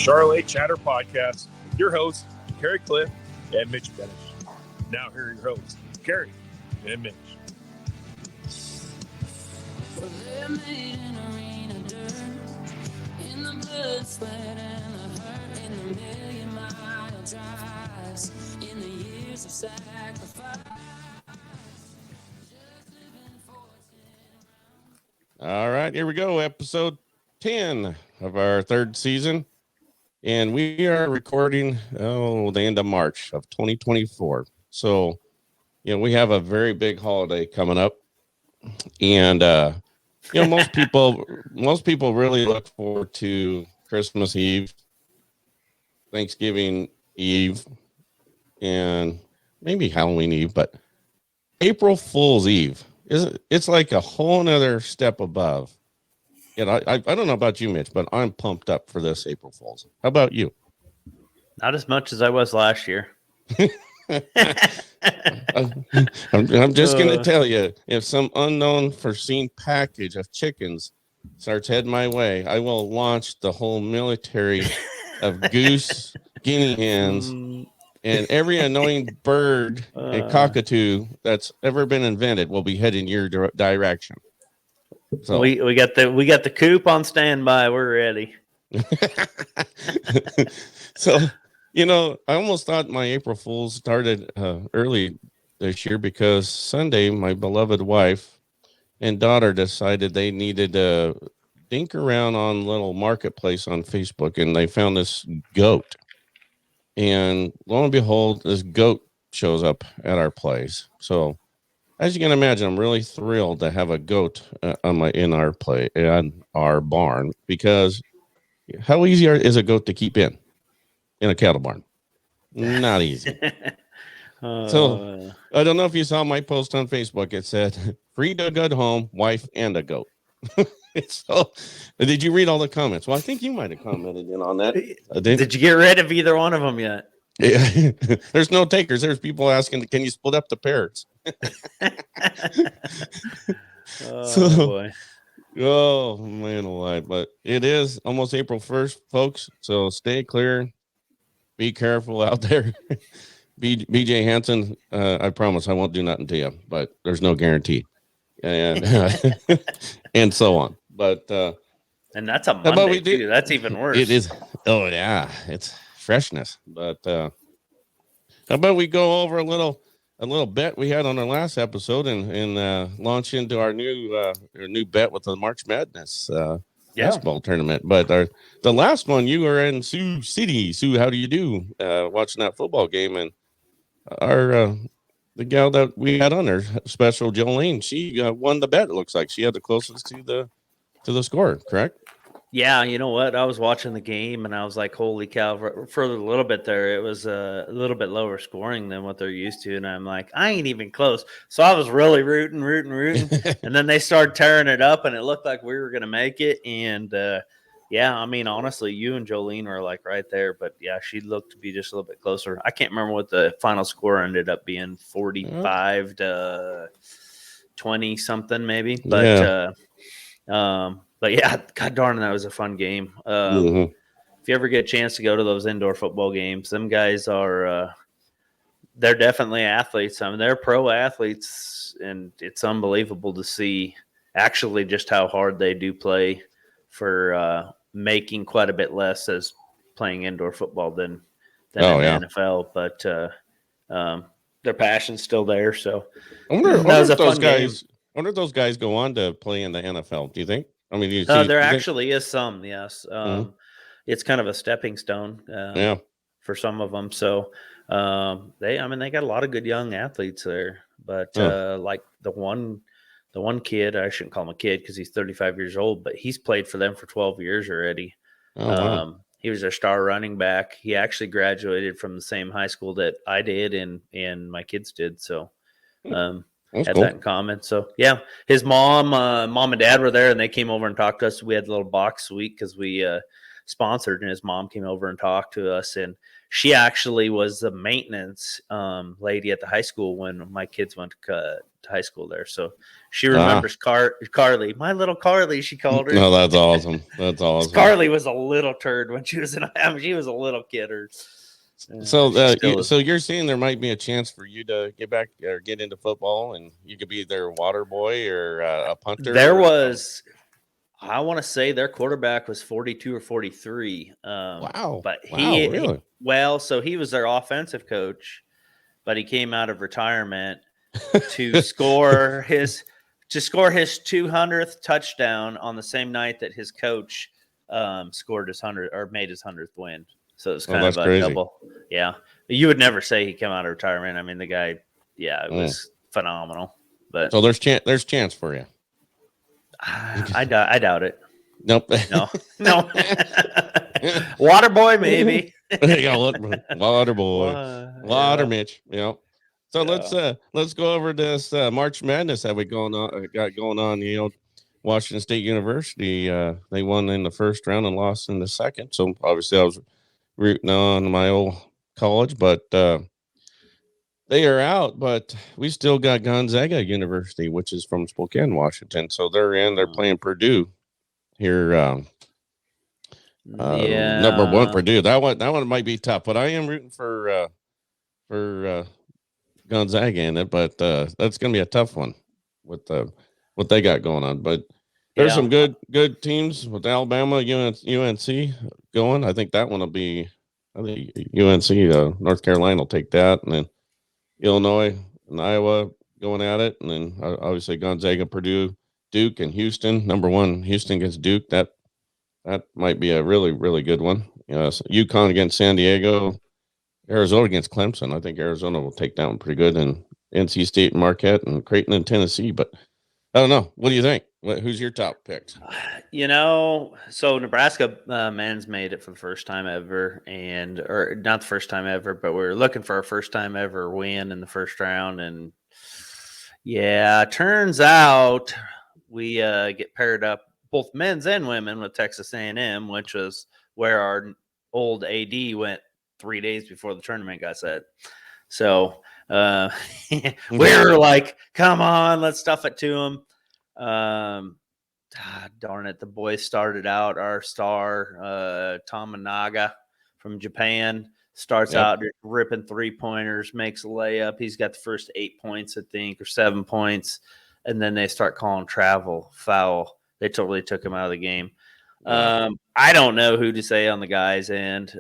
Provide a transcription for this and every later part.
Charolais Chatter Podcast with your hosts, Carrie Cliff and Mitch Benish. Now here are your hosts, Carrie and Mitch. Well, they're made in arena dirt, in the blood, sweat, and the hurt, in the million-mile drives, in the years of sacrifice. All right, here we go. Episode 10 of our third season. And we are recording the end of March of 2024. So, we have a very big holiday coming up. And most people really look forward to Christmas Eve, Thanksgiving Eve, and maybe Halloween Eve, but April Fool's Eve it's like a whole nother step above. And I don't know about you, Mitch, but I'm pumped up for this April Fool's. How about you? Not as much as I was last year. I'm just going to tell you, if some unknown foreseen package of chickens starts heading my way, I will launch the whole military of goose, guinea hens, and every annoying bird and cockatoo that's ever been invented will be heading your direction. So we got the coop on standby. We're ready. So, I almost thought my April Fool's started early this year because Sunday, my beloved wife and daughter decided they needed to dink around on little marketplace on Facebook, and they found this goat. And lo and behold, this goat shows up at our place. So, as you can imagine, I'm really thrilled to have a goat in our barn, because how easy is a goat to keep in a cattle barn? Not easy. So I don't know if you saw my post on Facebook. It said, "Free to good home, wife and a goat." So, did you read all the comments? Well, I think you might have commented in on that. Did you get rid of either one of them yet? Yeah. There's no takers. There's people asking, can you split up the parrots? Boy. Oh, man alive. But it is almost April 1st, folks. So stay clear. Be careful out there. BJ Hansen, I promise I won't do nothing to you, but there's no guarantee. And and so on. But and that's a Monday too. That's even worse. It is. Oh yeah, it's freshness. But how about we go over a little bet we had on our last episode and launch into our new bet with the March Madness basketball tournament. But the last one, you were in Sioux City. Sue, how do you do watching that football game? And our the gal that we had on there, special Jolene, she won the bet. It looks like she had the closest to the score, correct? Yeah, you know what? I was watching the game and I was like, holy cow, for a little bit there, it was a little bit lower scoring than what they're used to. And I'm like, I ain't even close. So I was really rooting. And then they started tearing it up and it looked like we were going to make it. And yeah, I mean, honestly, you and Jolene were like right there. But yeah, she looked to be just a little bit closer. I can't remember what the final score ended up being, 45 to 20 something maybe. But but yeah, god darn, that was a fun game. If you ever get a chance to go to those indoor football games, them guys are they're definitely athletes. I mean, they're pro athletes, and it's unbelievable to see actually just how hard they do play for making quite a bit less as playing indoor football than in the NFL. But their passion's still there. So I wonder if those guys go on to play in the NFL. Do you think? I mean, there actually is some, yes. It's kind of a stepping stone for some of them. So they got a lot of good young athletes there. But like the one kid, I shouldn't call him a kid because he's 35 years old, but he's played for them for 12 years already. Wow. He was their star running back. He actually graduated from the same high school that I did and my kids did. So had that in common. So yeah, his mom and dad were there and they came over and talked to us. We had a little box suite because we sponsored, and his mom came over and talked to us. And she actually was the maintenance lady at the high school when my kids went to high school there. So She remembers Carly, my little Carly. She called her. No, that's awesome. That's awesome. Carly was a little turd when she was she was a little kidder. So, She still is. so you're saying there might be a chance for you to get back or get into football, and you could be their water boy or a punter. There was, I want to say their quarterback was 42 or 43. Wow. But Really? So he was their offensive coach, but he came out of retirement to score his 200th touchdown on the same night that his coach scored his 100th or made his 100th win. So it's kind of a crazy. double. Yeah. You would never say he came out of retirement. I mean, the guy, it was phenomenal. But so there's chance for you. I doubt it. Nope. No. Water boy, maybe. Water boy. Water Mitch. Yeah. So let's go over this March Madness that we got going on. Washington State University, they won in the first round and lost in the second. So obviously I was rooting on my old college, but they are out. But we still got Gonzaga University, which is from Spokane, Washington. So they're playing Purdue here. Number one Purdue. That one might be tough, but I am rooting for Gonzaga in it. But that's gonna be a tough one with what they got going on. But there's some good teams with Alabama, UNC going. I think that one will be. I think UNC, North Carolina will take that, and then Illinois and Iowa going at it, and then obviously Gonzaga, Purdue, Duke, and Houston. Number one, Houston against Duke. That might be a really, really good one. So UConn against San Diego, Arizona against Clemson. I think Arizona will take that one pretty good, and NC State and Marquette and Creighton and Tennessee. But I don't know. What do you think? Who's your top picks? So Nebraska men's made it for the first time ever, or not the first time ever, but we're looking for a first time ever win in the first round. And turns out we get paired up, both men's and women, with Texas A&M, which was where our old AD went 3 days before the tournament got set. So we were like, come on, let's stuff it to them. Darn it, the boys started out. Our star, Tamanaga from Japan, starts out ripping 3-pointers, makes a layup. He's got the first 8 points, I think, or 7 points, and then they start calling travel foul. They totally took him out of the game. I don't know who to say on the guys' end.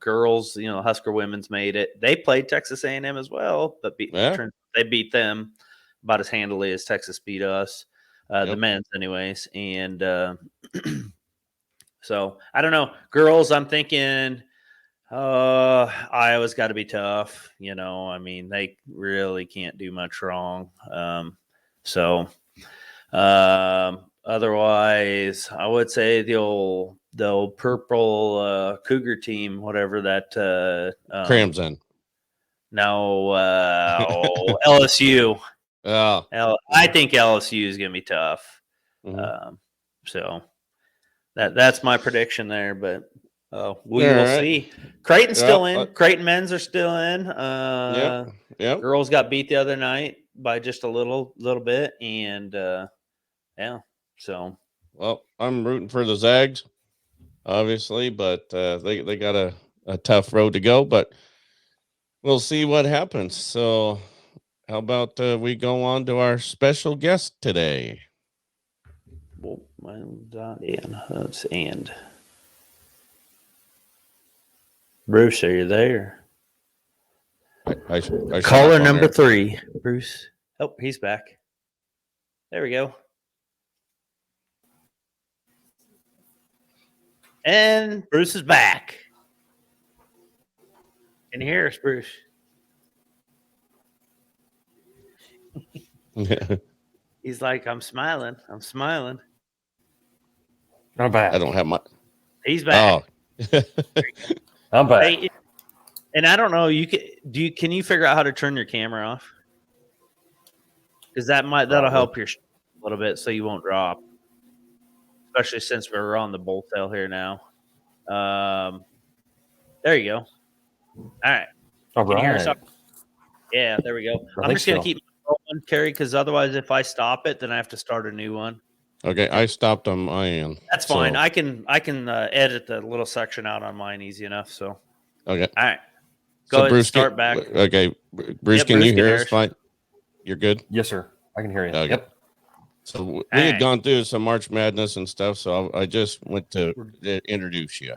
Girls, Husker women's made it. They played Texas A&M as well, but they beat them about as handily as Texas beat us. The men's anyways. And so I don't know. Girls, I'm thinking Iowa's got to be tough. I mean, they really can't do much wrong. Otherwise, I would say the old purple Cougar team, whatever that Crimson. No, LSU. Oh, I think LSU is going to be tough. Mm-hmm. So that's my prediction there, but we will see. Creighton's still in. Creighton men's are still in. Girls got beat the other night by just a little bit, and So, well, I'm rooting for the Zags, obviously, but they got a tough road to go, but we'll see what happens. So how about we go on to our special guest today? Let's end. Bruce, are you there? I Caller number 3, Bruce. Oh, he's back. There we go. And Bruce is back. Can you hear us, Bruce? He's like, I'm smiling. I'm back. I don't have my. He's back. Oh. I'm back. Hey, and I don't know. Can you figure out how to turn your camera off? Because that'll help your a little bit, so you won't drop. Especially since we're on the bull tail here now. There you go. All right. All right. Yeah, there we go. I'm just going to keep one, Carrie? Because otherwise, if I stop it, then I have to start a new one. Okay, I stopped on my end. That's fine. I can edit the little section out on mine easy enough. So Okay. all right, So go ahead. Bruce, Start back. Okay, Bruce, Yep, can Bruce you can hear hear us? us. Fine. You're good. Yes, sir. I can hear you. Okay. Yep. So we All had right. gone through some March Madness and stuff, so I just went to introduce you.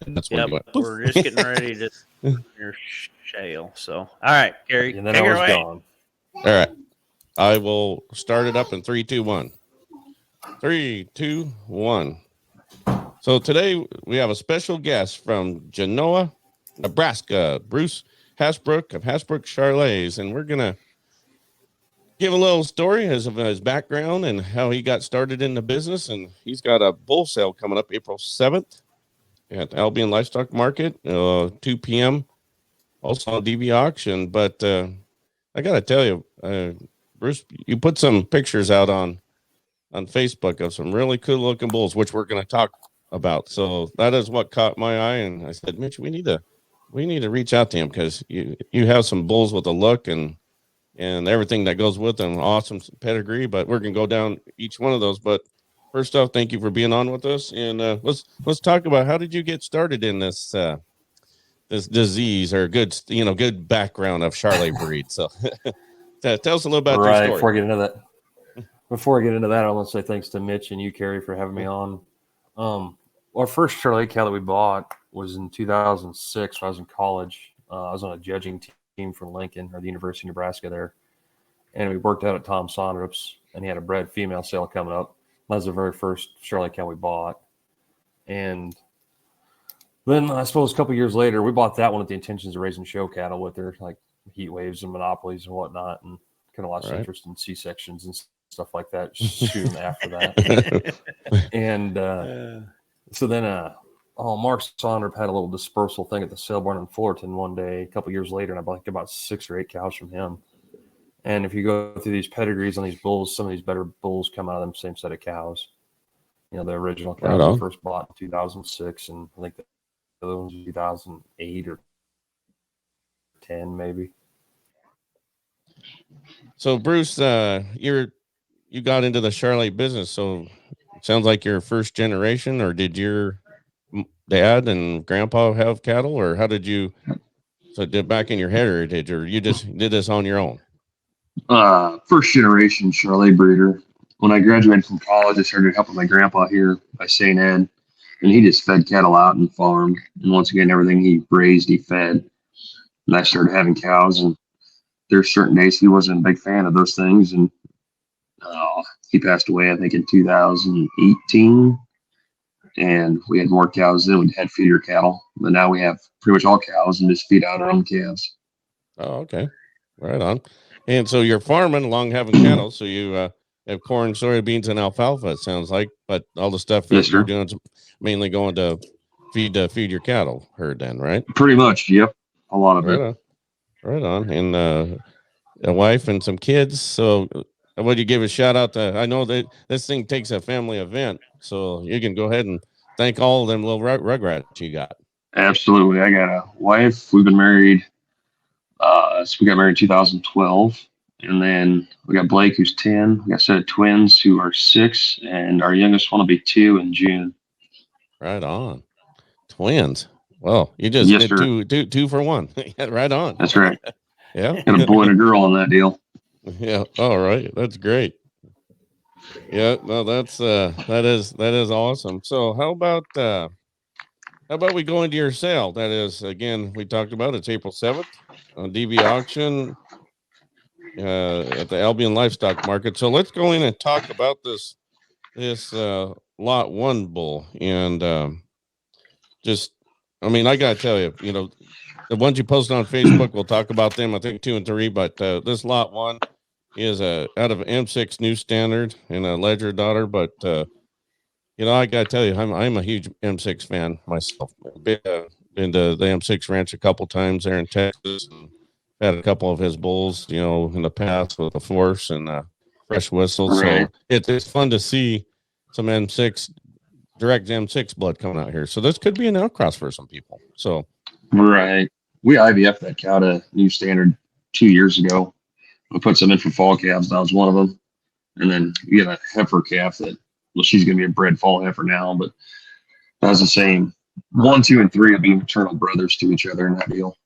And that's when Yep, you went. we're just getting ready to your shale. So all right, Carrie, And then take I her was away. gone. All right. I will start it up in 3, 2, 1. 3, 2, 1. So today we have a special guest from Genoa, Nebraska, Bruce Hassenbrook of Hassenbrook Charolais, and we're gonna give a little story of his background and how he got started in the business. And he's got a bull sale coming up April 7th at the Albion Livestock Market, 2 p.m. Also on DB auction. But I got to tell you, Bruce, you put some pictures out on Facebook of some really cool looking bulls, which we're going to talk about. So that is what caught my eye. And I said, Mitch, we need to reach out to him because you have some bulls with a look and everything that goes with them. Awesome pedigree, but we're going to go down each one of those. But first off, thank you for being on with us. And let's talk about how did you get started in this this disease or good background of Charolais breed. So tell us a little about your story. Before I get into that, I want to say thanks to Mitch and you, Carrie, for having me on. Our first Charolais cow that we bought was in 2006 when I was in college. I was on a judging team for Lincoln or the University of Nebraska there. And we worked out at Tom Sondrup's, and he had a bred female sale coming up. That was the very first Charolais cow we bought. And then I suppose a couple of years later, we bought that one with the intentions of raising show cattle with her, like heat waves and monopolies and whatnot, and kind of lost interest in C-sections and stuff like that. Shooting after that. And so then Mark Sondrup had a little dispersal thing at the sale barn in Fullerton one day, a couple of years later, and I bought about 6 or 8 cows from him. And if you go through these pedigrees on these bulls, some of these better bulls come out of them same set of cows. You know, the original cows we first bought in 2006, and I think the other ones 2008 or 10 maybe. So Bruce, you got into the Charolais business, so it sounds like you're first generation, or did your dad and grandpa have cattle, or how did you did back in your heritage, or you just did this on your own? First generation Charolais breeder. When I graduated from college, I started helping my grandpa here by St. Ed, and he just fed cattle out and farmed. And once again, everything he raised, he fed. And I started having cows, and there's certain days he wasn't a big fan of those things. And he passed away, I think, in 2018. And we had more cows then. We had feeder cattle, but now we have pretty much all cows and just feed out our own calves. Oh, okay. Right on. And so you're farming along having cattle. So you have corn, soybeans, and alfalfa, it sounds like. But all the stuff that you're doing is mainly going to feed your cattle herd then, right? Pretty much, yep. A lot of it. Right on. And a wife and some kids. So would you give a shout out to, I know that this thing takes a family event, so you can go ahead and thank all of them little rugrats you got. Absolutely. I got a wife. We've been married. So we got married in 2012. And then we got Blake, who's 10. We got a set of twins who are 6. And our youngest one will be 2 in June. Right on. Twins. Well, you just did two for one. Right on. That's right. Yeah. Got a boy and a girl on that deal. Yeah. All right. That's great. Yeah. No, that is awesome. So how about we go into your sale? That is, again, we talked about it's April 7th on DB auction at the Albion Livestock Market. So let's go in and talk about this lot 1 bull. And I got to tell you, the ones you posted on Facebook, we'll talk about them, I think 2 and 3, but this lot 1 is out of M6 New Standard and a Ledger daughter. But, I got to tell you, I'm a huge M6 fan myself. Been to the M6 ranch a couple times there in Texas, and had a couple of his bulls, in the past with the Force and Fresh Whistle. Right. So it's fun to see some direct M6 blood coming out here. So this could be an outcross for some people. So right. We IVF that cow to New Standard 2 years ago. I put some in for fall calves. That was one of them. And then you get a heifer calf that, well, she's going to be a bred fall heifer now, but that's the same. 1, 2, and 3 will be maternal brothers to each other in that deal.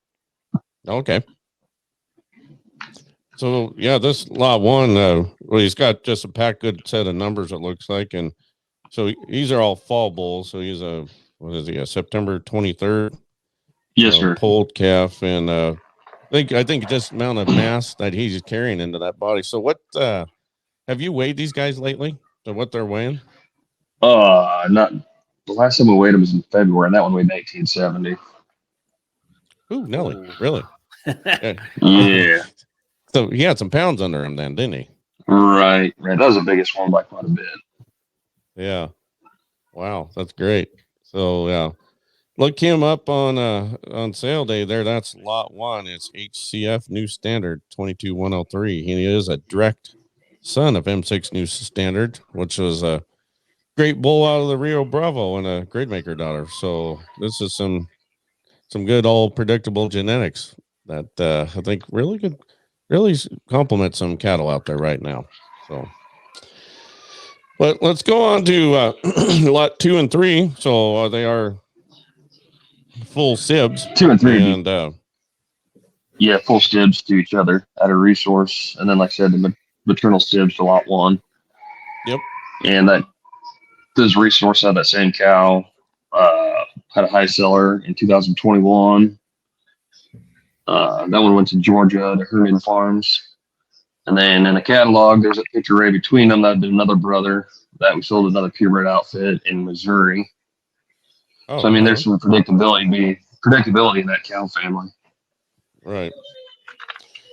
Okay. So yeah, this lot 1, well, he's got just a packed good set of numbers, it looks like. And so these are all fall bulls. So he's a September 23rd. Yes, sir. Polled calf. And I think just amount of mass that he's carrying into that body. So what, have you weighed these guys lately? So what they're weighing? Not the last time we weighed them was in February, and that one weighed 1970. Ooh, Nelly, really? Yeah. So he had some pounds under him then, didn't he? Right. That was the biggest one by quite a bit. Yeah. Wow, that's great. So yeah, look him up on sale day there. That's lot 1. It's HCF New Standard 22103. He is a direct son of M6 New Standard, which was a great bull out of the Rio Bravo and a grade maker daughter. So this is some good old predictable genetics that I think really could really complement some cattle out there right now. So, but let's go on to lot 2 and 3. So they are full sibs. 2 and 3. And yeah, full sibs to each other at a resource. And then, like I said, the maternal sibs to lot 1. Yep. And those resource out of that same cow had a high seller in 2021. That one went to Georgia to Herman Farms. And then in the catalog, there's a picture right between them. That'd been another brother that we sold another purebred outfit in Missouri. So, I mean, there's some predictability in that cow family. Right.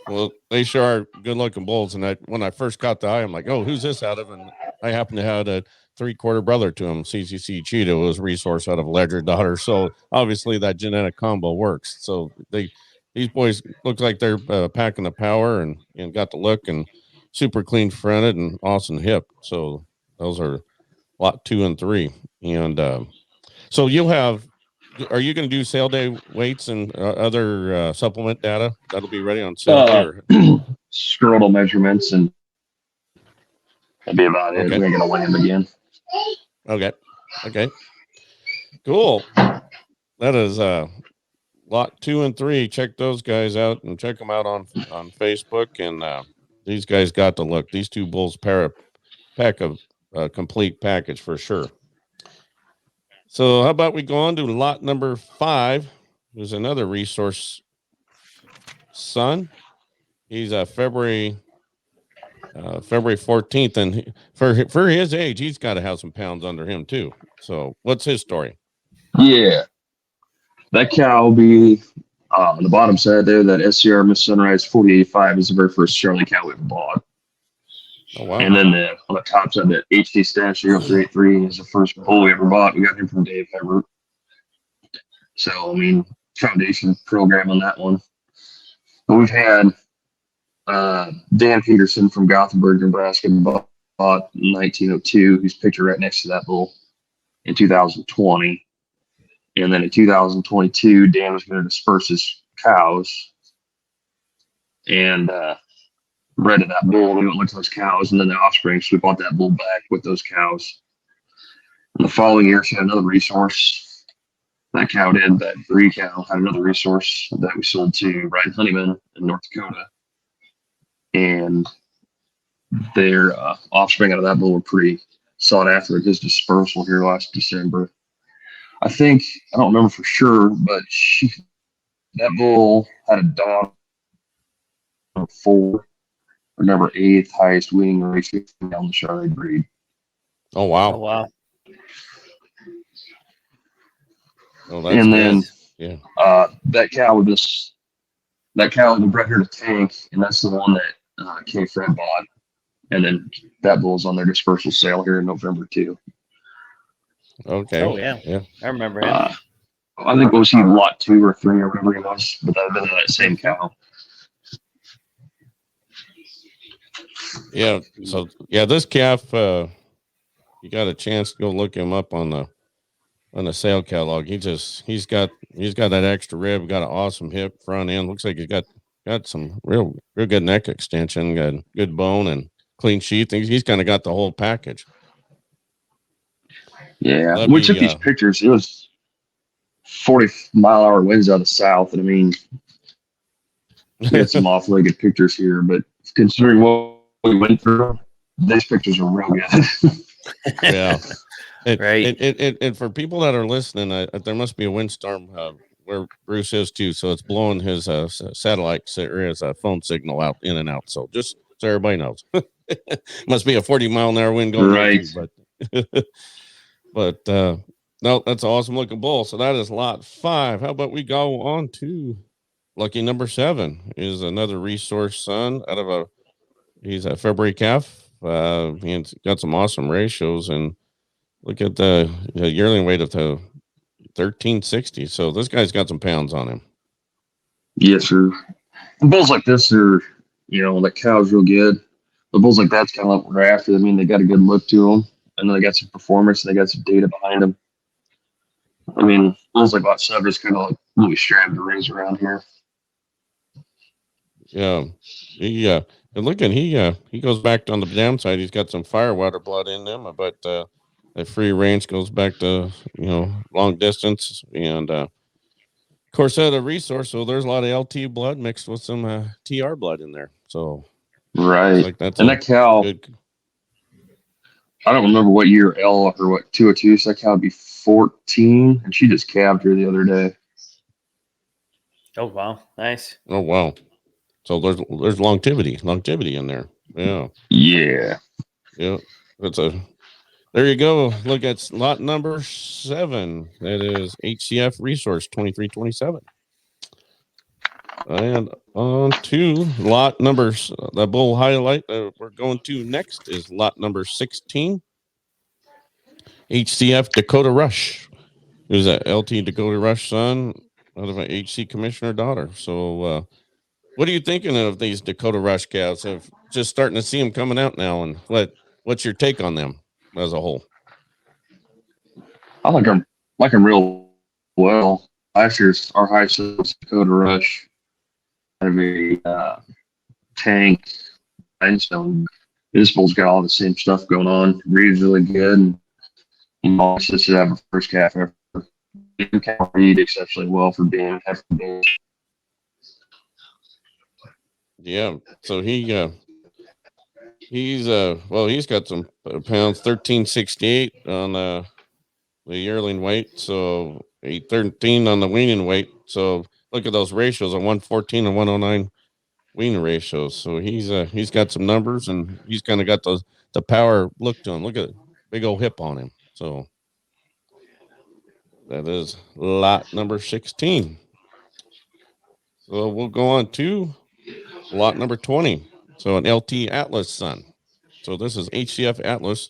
Well, they sure are good-looking bulls. And when I first caught the eye, I'm like, oh, who's this out of? And I happen to have a 3/4 brother to him. CCC Cheetah was resource out of Ledger daughter. So obviously that genetic combo works. So these boys look like they're packing the power and got the look and super clean fronted and awesome hip. So those are lot 2 and 3. And so are you going to do sale day weights and other supplement data that'll be ready on sale? Scrotal measurements, and that'd be about it. Okay. We're going to weigh them again. Okay. Cool. That is lot 2 and 3. Check those guys out and check them out on Facebook. And these guys got the look. These 2 bulls pack a complete package for sure. So how about we go on to lot number 5? There's another resource son. He's February 14th, and for his age, he's got to have some pounds under him too. So what's his story? Yeah, that cow will be on the bottom side there. That SCR Miss Sunrise 4085 is the very first Charolais cow we bought. Oh wow! And then on the top side, that HD Stash 0383 is the first bull we ever bought. We got him from Dave Everett. So I mean, foundation program on that one. But we've had Dan Peterson from Gothenburg, Nebraska, bought in 1902. He's pictured right next to that bull in 2020. And then in 2022, Dan was going to disperse his cows and bred that bull. We went and looked at those cows and then the offspring. So we bought that bull back with those cows. And the following year, she had another resource. That cow did. That Bree cow had another resource that we sold to Ryan Honeyman in North Dakota. And their offspring out of that bull were pretty sought after at his dispersal here last December. I don't remember for sure, but that bull had a daughter of 4, or number 8th highest winning ratio on the Charolais breed. Oh wow! Oh wow! Oh, that's And then that cow we bred her to Tank, and that's the one that K Fred bought. And then that bull's on their dispersal sale here in November too. Okay. Oh yeah. I remember him. I think was he lot 2 or 3 or whatever he was, but that would have been that same cow. Yeah. So yeah, this calf, you got a chance to go look him up on the sale catalog. He's got that extra rib, got an awesome hip, front end. Looks like he's got got some real good neck extension, got good bone and clean sheath. He's kind of got the whole package. Yeah, we took these pictures. It was 40-mile-an-hour winds out of the south, and I mean, we had some awfully good pictures here. But considering what we went through, these pictures are real good. Yeah. Right. And for people that are listening, there must be a windstorm where Bruce is too. So it's blowing his satellite or his phone signal out in and out. So just so everybody knows, must be a 40-mile-an-hour wind going right. there too, but no, that's an awesome looking bull. So that is lot 5. How about we go on to lucky number 7 is another resource son out of he's a February calf. He's got some awesome ratios, and look at the yearling weight of the 1360. So this guy's got some pounds on him. Yes, sir. Bulls like this are, the cow's real good. The bulls like that's kind of what we're after. I mean, they got a good look to them. I know they got some performance and they got some data behind them. I mean, bulls like lot 7 is kind of like what we strive to raise around here. Yeah. And looking, he goes back on the downside. He's got some firewater blood in them, but that free range goes back to long distance, and of course that a resource. So there's a lot of LT blood mixed with some TR blood in there. So right, like that's and that cow. I don't remember what year L or what 202. So that cow would be 14, and she just calved her the other day. Oh wow, nice. Oh wow. So there's longevity in there. Yeah. Yeah. Yeah. There you go. Look at lot number 7. That is HCF Resource 2327. And on to lot numbers. The bull highlight we're going to next is lot number 16. HCF Dakota Rush. Who's a LT Dakota Rush son out of an HC commissioner daughter. So what are you thinking of these Dakota Rush calves? Of just starting to see them coming out now, and what's your take on them as a whole? I like them real well. Last year's our high was Dakota Rush. Kind of a tank rhinestone. This bull's got all the same stuff going on. Breeds really good. And also should have a first calf ever. You can breed exceptionally well for being heifer being. Yeah, so he's got some pounds, 1368 on the yearling weight, so 813 on the weaning weight. So look at those ratios, a 114 and 109 weaning ratios. So he's got some numbers, and he's kind of got the power look to him. Look at the big old hip on him. So that is lot number 16. So we'll go on to lot number 20. So an LT Atlas son. So this is HCF Atlas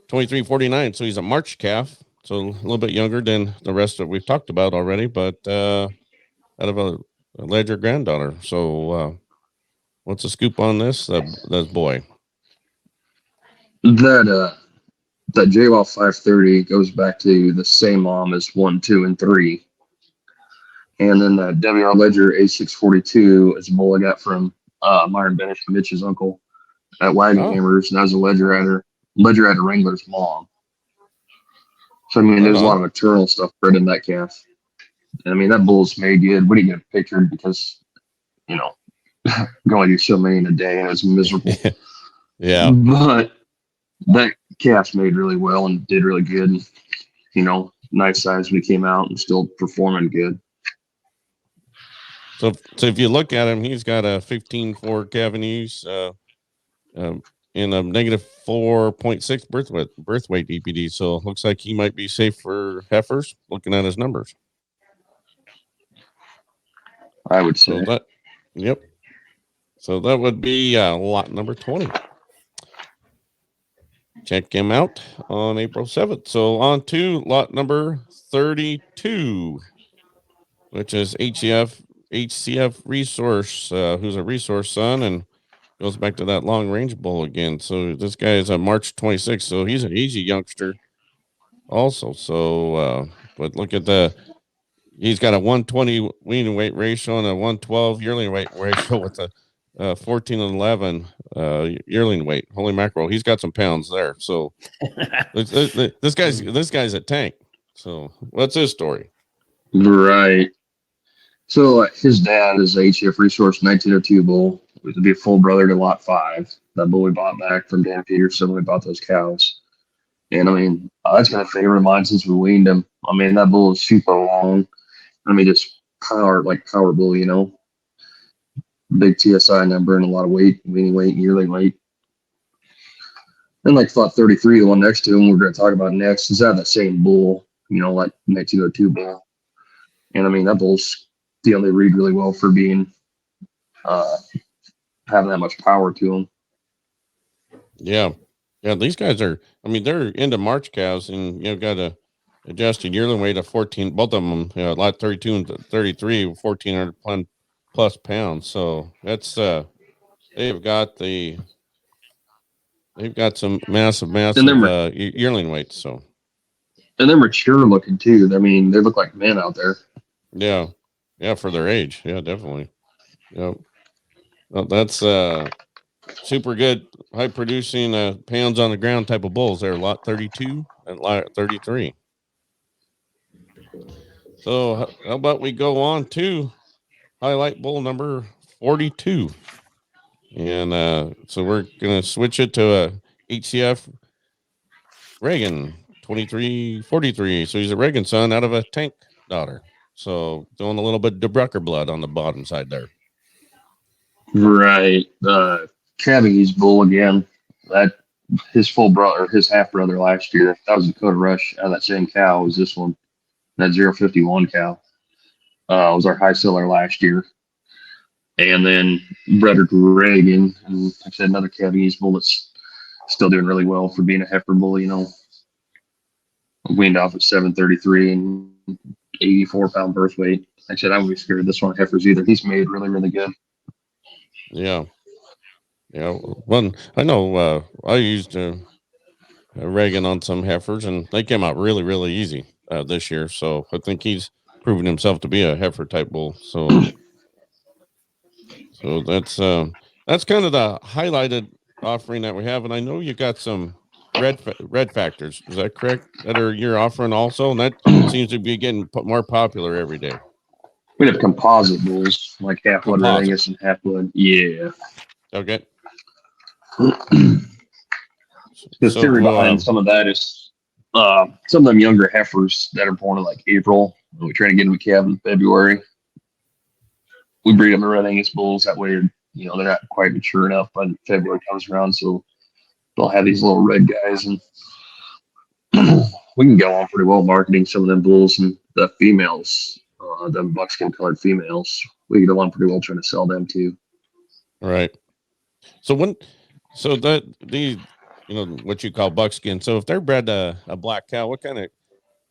2349. So he's a March calf. So a little bit younger than the rest that we've talked about already, but out of a Ledger granddaughter. So what's the scoop on this boy? That JWAL 530 goes back to the same mom as 1, 2, and 3. And then the WR Ledger A642 is a bull I got from Myron Benish, Mitch's uncle, at Wagon Hammers, and that was a Ledger at a Wrangler's mom. So I mean, there's a lot of maternal stuff bred in that calf. And I mean, that bull's made good. We didn't get a picture because, going to do so many in a day, and it was miserable. Yeah. But that calf's made really well and did really good. And, nice size when he came out and still performing good. So if you look at him, he's got a 15.4 calving in a negative 4.6 birth weight EPD. So it looks like he might be safe for heifers looking at his numbers. I would say. Yep. So that would be lot number 20. Check him out on April 7th. So on to lot number 32, which is HCF Resource, who's a resource son, and goes back to that long range bull again. So this guy is a March 26th. So he's a youngster also. So, but look at he's got a 120 weaning weight ratio and a 112 yearling weight ratio with a 14 and 11 yearling weight. Holy mackerel, he's got some pounds there. So this guy's a tank. So what's his story? Right. So his dad is HF Resource 1902 bull. It would be a full brother to Lot 5. That bull we bought back from Dan Peterson when we bought those cows. And I mean, that's been a favorite of mine since we weaned him. I mean, that bull is super long. I mean, just power bull, you know. Big TSI number and a lot of weight, weaning weight, and yearling weight. And like Lot 33, the one next to him, we're going to talk about next, is that same bull, you know, like 1902 bull. And I mean, that bull's the only read really well for being having that much power to them. Yeah. These guys are. I mean, they're into March cows, and got a adjusted yearling weight of 14. Both of them, Lot 32 and 33, 1,400 plus pounds. So that's they've got some massive yearling weights. So. And they're mature looking too. I mean, they look like men out there. Yeah, for their age. Yeah, definitely. Yep. Well, that's super good, high producing pounds on the ground type of bulls there. Lot 32 and Lot 33. So how about we go on to highlight bull number 42, and so we're gonna switch it to a HCF Reagan 2343. So he's a Reagan son out of a tank daughter. So throwing a little bit of Brucker blood on the bottom side there. Right. Cabby's bull again. That his full brother, his half brother last year. That was Dakota Rush out of that same cow. Was this one? That 051 cow. Was our high seller last year. And then Brederick Reagan, and like I said, another Cabby's bull that's still doing really well for being a heifer bull. You know, weaned off at 733 and 84-pound birth weight. Like I said, I wouldn't be scared of this one heifers either. He's made really, really good. Yeah. Well, I know I used Reagan on some heifers, and they came out really, really easy this year. So I think he's proven himself to be a heifer type bull. So that's kind of the highlighted offering that we have. And I know you got some red factors. Is that correct? That are you're offering also, and that seems to be getting more popular every day. We have composite bulls, like half blood Red Angus and half blood. Yeah. Okay. The theory behind some of that is some of them younger heifers that are born in like April. We try to get them a calf in February. We breed them to Red Angus bulls. That way, they're not quite mature enough by February comes around. So they'll have these little red guys, and we can go on pretty well marketing some of them bulls and the females, them buckskin colored females. We can go on pretty well trying to sell them too. Right. So these, what you call buckskin. So if they're bred a black cow, what kind of,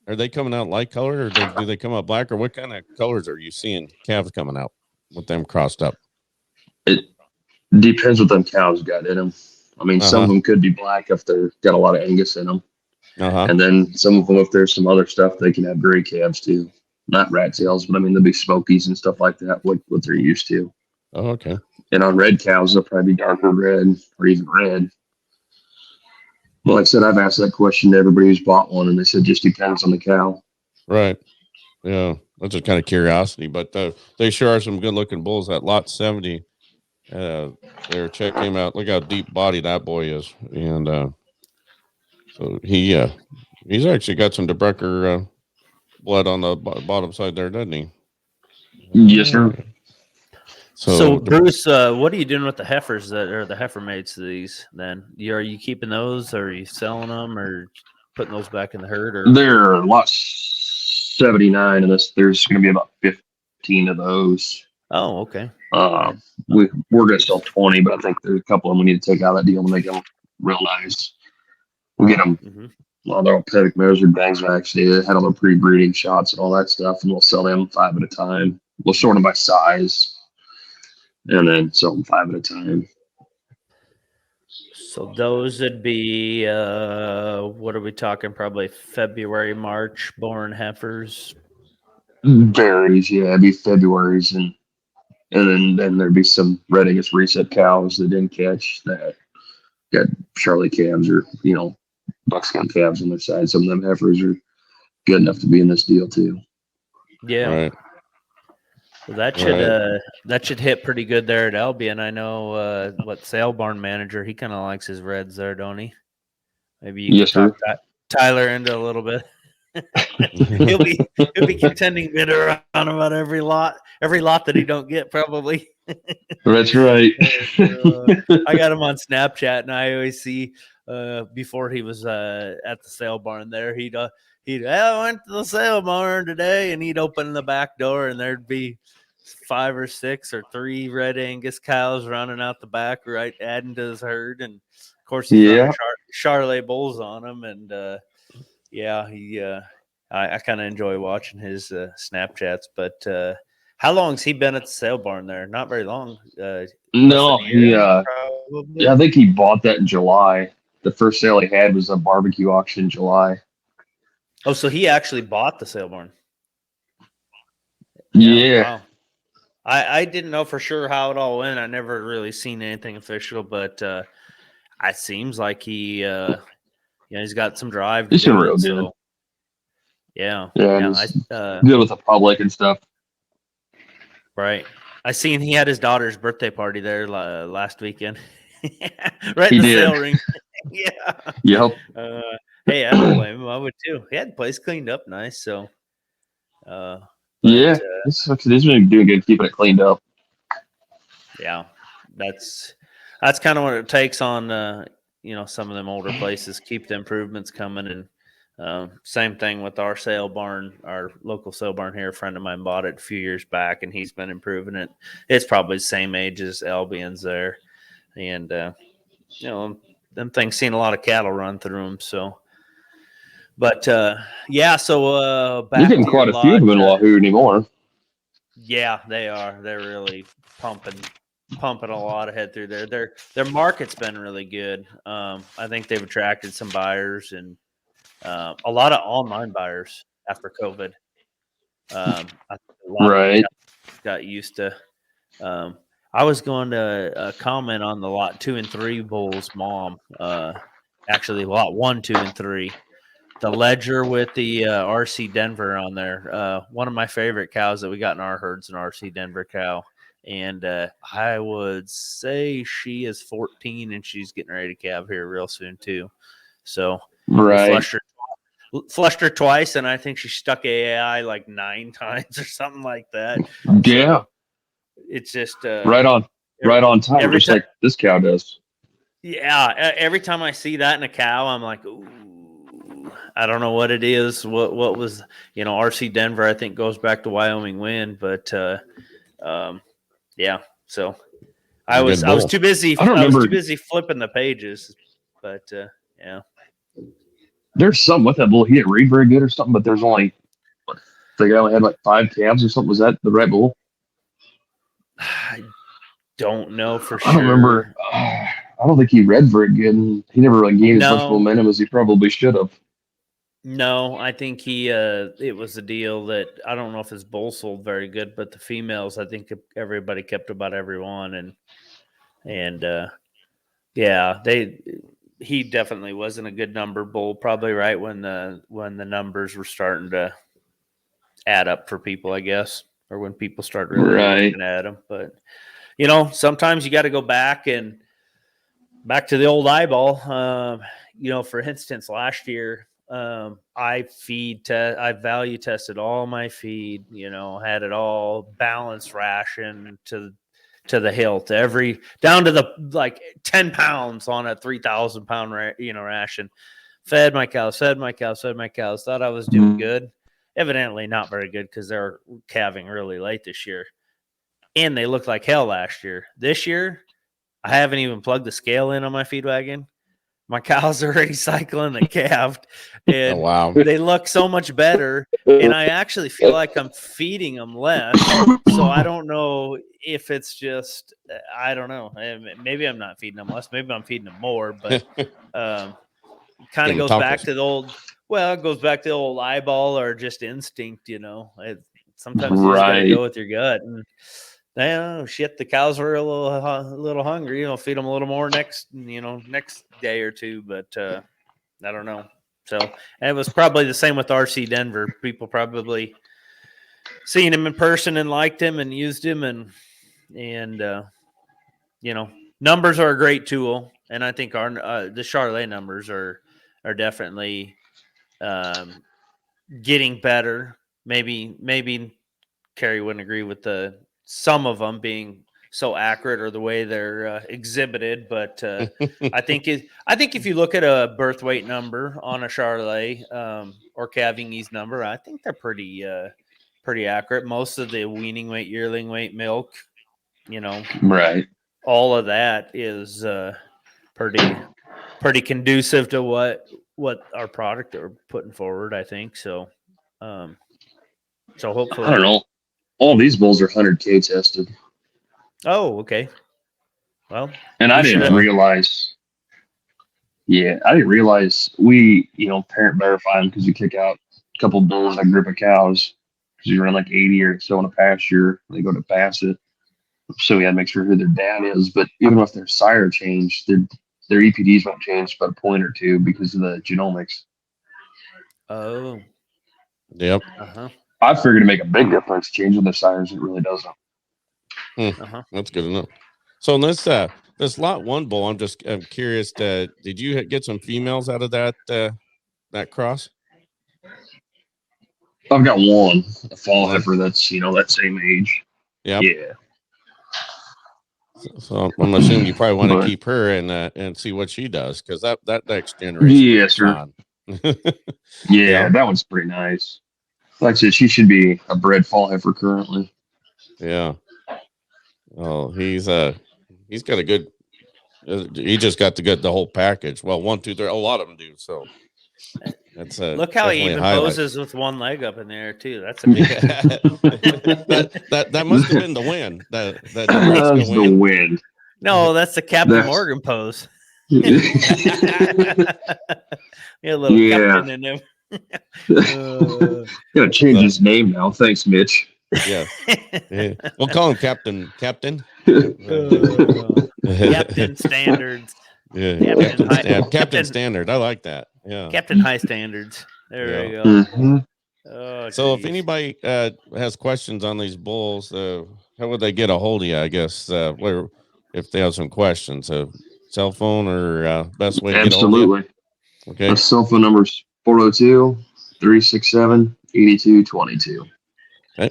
are they coming out light color, or do they come out black, or what kind of colors are you seeing calves coming out with them crossed up? It depends what them cows got in them. I mean, some of them could be black if they've got a lot of Angus in them. And then some of them, if there's some other stuff, they can have gray calves too. Not rat tails, but I mean, they'll be smokies and stuff like that, what they're used to. Oh, okay. And on red cows, they'll probably be darker red or even red. Well, like I said, I've asked that question to everybody who's bought one, and they said just depends on the cow. Right. Yeah. That's just kind of curiosity, but they sure are some good looking bulls. That lot 70. There, check him out. Look how deep body that boy is. And so he's actually got some DeBrucker blood on the bottom side there, doesn't he? Yes, sir. So Bruce, what are you doing with the heifers that are the heifer mates to these then? Are you keeping those, or are you selling them, or putting those back in the herd? Or There are lot 79 of this. There's going to be about 15 of those. Oh, okay. We're going to sell 20, but I think there's a couple of them we need to take out of that deal to make them real nice. We get them, well, they're all pedic measured, bangs vaccinated, had all their pre-breeding shots and all that stuff, and we'll sell them 5 at a time. We'll sort them by size, and then sell them 5 at a time. So those would be, what are we talking? Probably February, March born heifers. varies. Yeah, it'd be February's, and then there'd be some red Angus reset cows that didn't catch that got Charlie calves or buckskin calves on their side. Some of them heifers are good enough to be in this deal too. Yeah. Right. Well, that should hit pretty good there at Albion. I know what sale barn manager, he kind of likes his reds there, don't he? Maybe you Yes, can talk sir. Tyler into a little bit. he'll be contending bidder on about every lot that he don't get probably. That's right. I got him on Snapchat, and I always see before he was at the sale barn there, he'd I went to the sale barn today, and he'd open the back door, and there'd be 5 or 6 or 3 red Angus cows running out the back, right, adding to his herd, and of course he's running Charolais bulls on him, and I kind of enjoy watching his Snapchats. But how long has he been at the sale barn there? Not very long. No, I think he bought that in July. The first sale he had was a barbecue auction in July. Oh, so he actually bought the sale barn. Yeah. Wow. I didn't know for sure how it all went. I never really seen anything official, but it seems like he he's got some drive. He's been real good. Yeah. Good with the public and stuff. Right. I seen he had his daughter's birthday party there last weekend. Right in the sale ring. Yeah. Yep. Hey, I don't blame him. I would too. He had the place cleaned up nice. So, he's been doing good keeping it cleaned up. Yeah, that's kind of what it takes on some of them older places. Keep the improvements coming, and same thing with our sale barn, our local sale barn here. A friend of mine bought it a few years back, and he's been improving it. It's probably the same age as Albion's there, and them things seen a lot of cattle run through them. So, but so back you're getting quite a few of them in Wahoo anymore. Yeah, they are. They're really pumping a lot of head through there. Their market's been really good. I think they've attracted some buyers and a lot of online buyers after COVID. I think a lot of them got used to. I was going to comment on the lot 2 and 3 bulls mom. Actually, lot 1, 2, and 3. The Ledger with the RC Denver on there. One of my favorite cows that we got in our herd's an RC Denver cow. And I would say she is 14 and she's getting ready to calve here real soon too. So flushed her twice, and I think she stuck AI like 9 times or something like that. Yeah. So it's just right on time, just like this cow does. Yeah. Every time I see that in a cow, I'm like, ooh. I don't know what it is. What was RC Denver? I think goes back to Wyoming Wind, but yeah. So I was too busy. I was too busy flipping the pages, but yeah. There's something with that bull. He didn't read very good or something, but there's only the guy only had like 5 calves or something. Was that the right bull? I don't know for sure. I don't remember. I don't think he read very good. He never really gained as much momentum as he probably should have. No, I think it was a deal that I don't know if his bull sold very good, but the females, I think everybody kept about every one, and he definitely wasn't a good number bull. Probably right when the numbers were starting to add up for people, I guess, or when people start really looking at them. But sometimes you got to go back to the old eyeball. For instance, last year. I value tested all my feed, had it all balanced ration to the hilt, down to the like 10 pounds on a 3,000 pound ration. Fed my cows. Thought I was doing good. Evidently not very good because they're calving really late this year, and they looked like hell last year. This year, I haven't even plugged the scale in on my feed wagon. My cows are already cycling and calved, and they look so much better. And I actually feel like I'm feeding them less. So I don't know if it's just, I don't know. Maybe I'm not feeding them less. Maybe I'm feeding them more. But kind of goes back to the old. Well, it goes back to the old eyeball or just instinct. sometimes you just got to Right. go with your gut. And shit, the cows were a little hungry. Feed them a little more next day or two. But I don't know. So and it was probably the same with RC Denver. People probably seen him in person and liked him and used him, and numbers are a great tool, and I think our the Charolais numbers are definitely getting better. Maybe Carrie wouldn't agree with some of them being so accurate or the way they're exhibited, but I think if you look at a birth weight number on a Charolais or calving ease number, I think they're pretty accurate. Most of the weaning weight, yearling weight, milk, Right. all of that is pretty conducive to what our product are putting forward, I think. So hopefully, I don't know. All these bulls are 100K tested. Oh, okay. Well, And I didn't realize. Yeah, I didn't realize we, parent verify them because you kick out a couple bulls and a group of cows because you run like 80 or so in a pasture. They go to pass it. So we had to make sure who their dad is. But even if their sire changed, their EPDs won't change but a point or two because of the genomics. Oh. Yep. Uh-huh. I figured to make a big difference changing their sires. It really doesn't. Uh-huh. That's good enough. So in this lot 1 bull, I'm curious. Did you get some females out of that cross? I've got one, a fall heifer that's that same age. Yep. Yeah. So I'm assuming you probably want to keep her and see what she does, because that next generation. Yes, sir. Yeah, that one's pretty nice. Like I said, she should be a bred fall heifer currently. Yeah. Oh, he's got a good. He just got the whole package. Well, 1, 2, 3. A lot of them do. So that's look how he even poses with one leg up in the air too. That's a big that must have been the wind. That was the wind. No, that's the Captain Morgan pose. Yeah, a little captain in him. Gotta change his name now. Thanks, Mitch. Yeah. We'll call him Captain. Captain Standards. Yeah, Captain Standard. I like that. Yeah. Captain High Standards. There we go. Mm-hmm. Oh, so if anybody has questions on these bulls, how would they get a hold of you? I guess if they have some questions, cell phone or best way to get a hold of you? Okay. My cell phone number is 402-367-8222. Okay.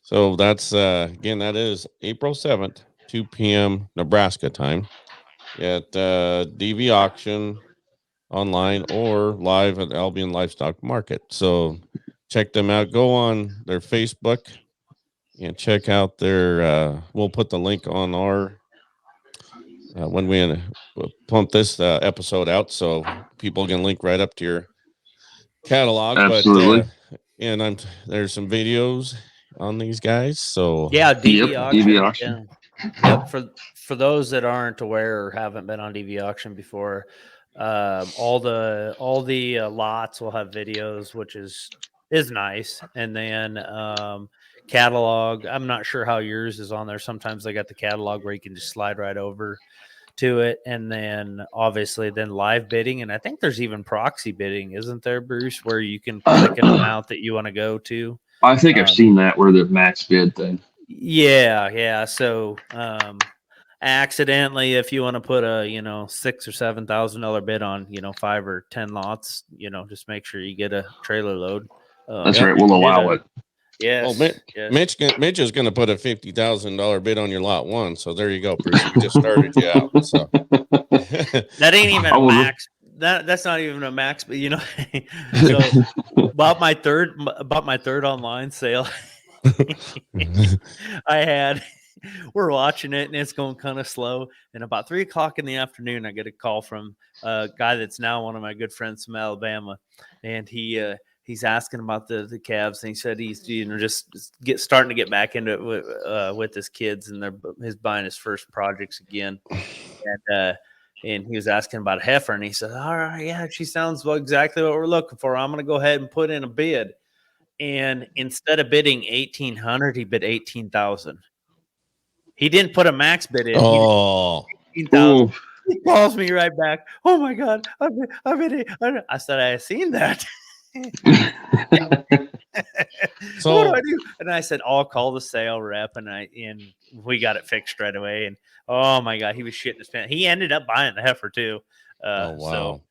So that's again, that is April 7th, 2 p.m. Nebraska time at DV Auction online or live at Albion Livestock Market. So check them out. Go on their Facebook and check out their we'll put the link on our when we pump this episode out, so people can link right up to your catalog. Absolutely. And there's some videos on these guys. So yeah, DV DV Auction. Yeah. Yep. For those that aren't aware or haven't been on DV Auction before, all the lots will have videos, which is nice. And then catalog. I'm not sure how yours is on there. Sometimes they got the catalog where you can just slide right over to it, and then obviously then live bidding, and I think there's even proxy bidding, isn't there, Bruce, where you can pick an amount that you want to go to? I think I've seen that where the max bid thing. Yeah. So accidentally, if you want to put a $6,000 or $7,000 bid on 5 or 10 lots, just make sure you get a trailer load. That's right. We'll allow it. Yes. Well, yes. Mitch is going to put a $50,000 bid on your lot 1. So there you go, Bruce. We just started you out. So that ain't even a max. That's not even a max, but so about my third online sale, we're watching it and it's going kind of slow. And about 3:00 in the afternoon, I get a call from a guy that's now one of my good friends from Alabama, and he's asking about the calves, and he said he's just starting to get back into it with his kids, and he's buying his first projects again, and he was asking about a heifer, and he said, "All right, yeah, she sounds exactly what we're looking for. I'm going to go ahead and put in a bid." and instead of bidding 1,800, he bid 18,000. He didn't put a max bid in. Oh, He bid 18,000. Ooh. He calls me right back. Oh my God! I bid. I said I seen that. So What do I do? And I said, I'll call the sale rep, and we got it fixed right away. And oh my God, he was shitting his pants. He ended up buying the heifer too. oh wow. So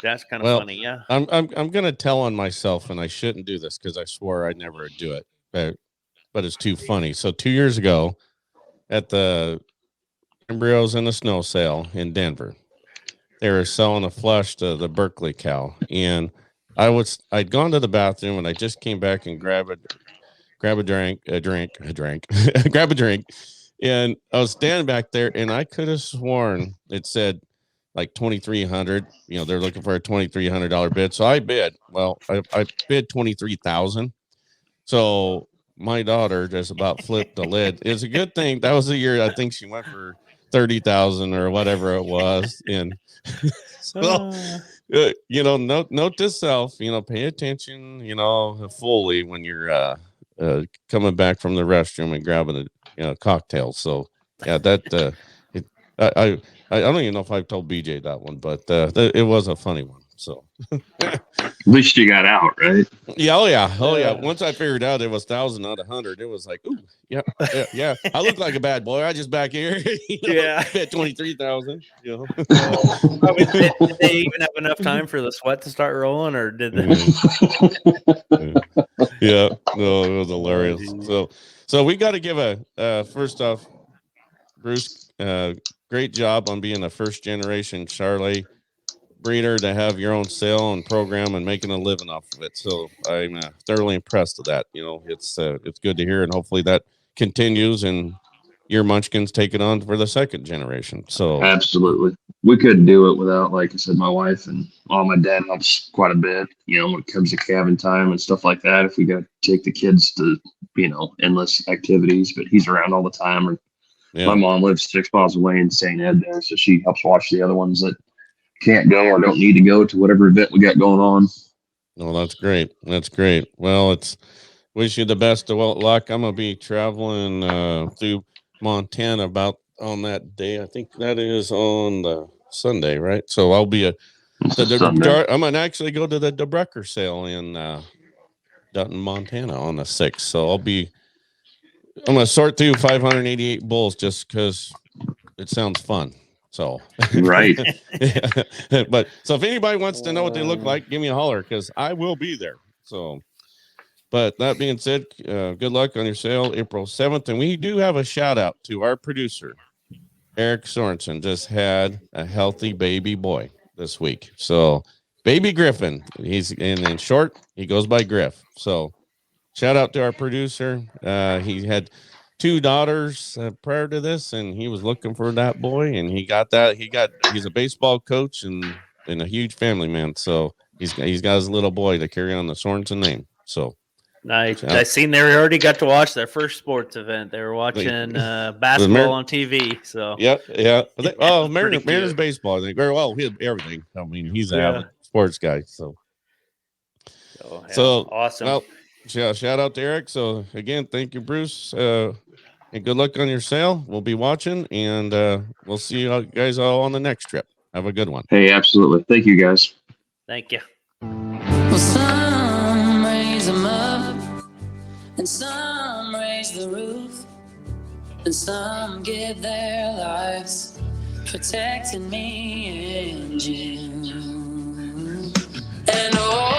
that's kind of Well, funny. Yeah. I'm gonna tell on myself, and I shouldn't do this because I swore I'd never do it, but it's too funny. So 2 years ago, at the embryos in the snow sale in Denver, they were selling a flush to the Berkeley cow, and I'd gone to the bathroom, and I just came back and grab a drink, grab a drink, and I was standing back there, and I could have sworn it said like 2,300. You know, they're looking for a $2,300 bid, so I bid. Well, I bid 23,000. So my daughter just about flipped the lid. It's a good thing that was the year I think she went for 30,000 or whatever it was, and so note to self, pay attention, fully when you're coming back from the restroom and grabbing a cocktail. So yeah, that I don't even know if I've told BJ that one, but it was a funny one. So At least you got out, right? yeah, oh yeah. Once I figured out it was 1,000 out of 100, it was like, ooh, yeah. I look like a bad boy. I just back here, bet 23,000. Did they even have enough time for the sweat to start rolling, or did they? Yeah, no, it was hilarious. So we got to give first off, Bruce, great job on being a first generation Charolais breeder to have your own sale and program and making a living off of it. So I'm thoroughly impressed with that. It's good to hear, and hopefully that continues and your munchkins take it on for the second generation. So Absolutely. We couldn't do it without, like I said, my wife and my dad helps quite a bit, when it comes to calving time and stuff like that. If we got to take the kids to, endless activities, but he's around all the time. Or my mom lives 6 miles away in St. Ed there, so she helps watch the other ones that can't go or don't need to go to whatever event we got going on. Oh, that's great. That's great. Well, wish you the best of luck. I'm going to be traveling through Montana about on that day. I think that is on the Sunday, right? So I'll be I'm going to actually go to the DeBrucker sale in Dutton, Montana on the 6th. So I'm going to sort through 588 bulls just because it sounds fun. So right. But so if anybody wants to know what they look like, give me a holler because I will be there. So, but that being said, good luck on your sale April 7th. And we do have a shout out to our producer, Eric Sorensen, just had a healthy baby boy this week. So baby Griffin, he's in short, he goes by Griff. So shout out to our producer. He had 2 daughters prior to this, and he was looking for that boy, and he got that. He's a baseball coach and a huge family man. So he's got his little boy to carry on the Sorensen name. So I seen they already got to watch their first sports event. They were watching basketball on TV. So yeah. Mariners baseball. I think very well. He had everything. I mean, he's an avid sports guy. So awesome. Well, shout out to Eric. So again, thank you, Bruce. And good luck on your sale. We'll be watching, and we'll see you guys all on the next trip. Have a good one. Hey, absolutely. Thank you, guys. Thank you. Well, some raise them up, and some raise the roof, and some give their lives protecting me and you. And oh,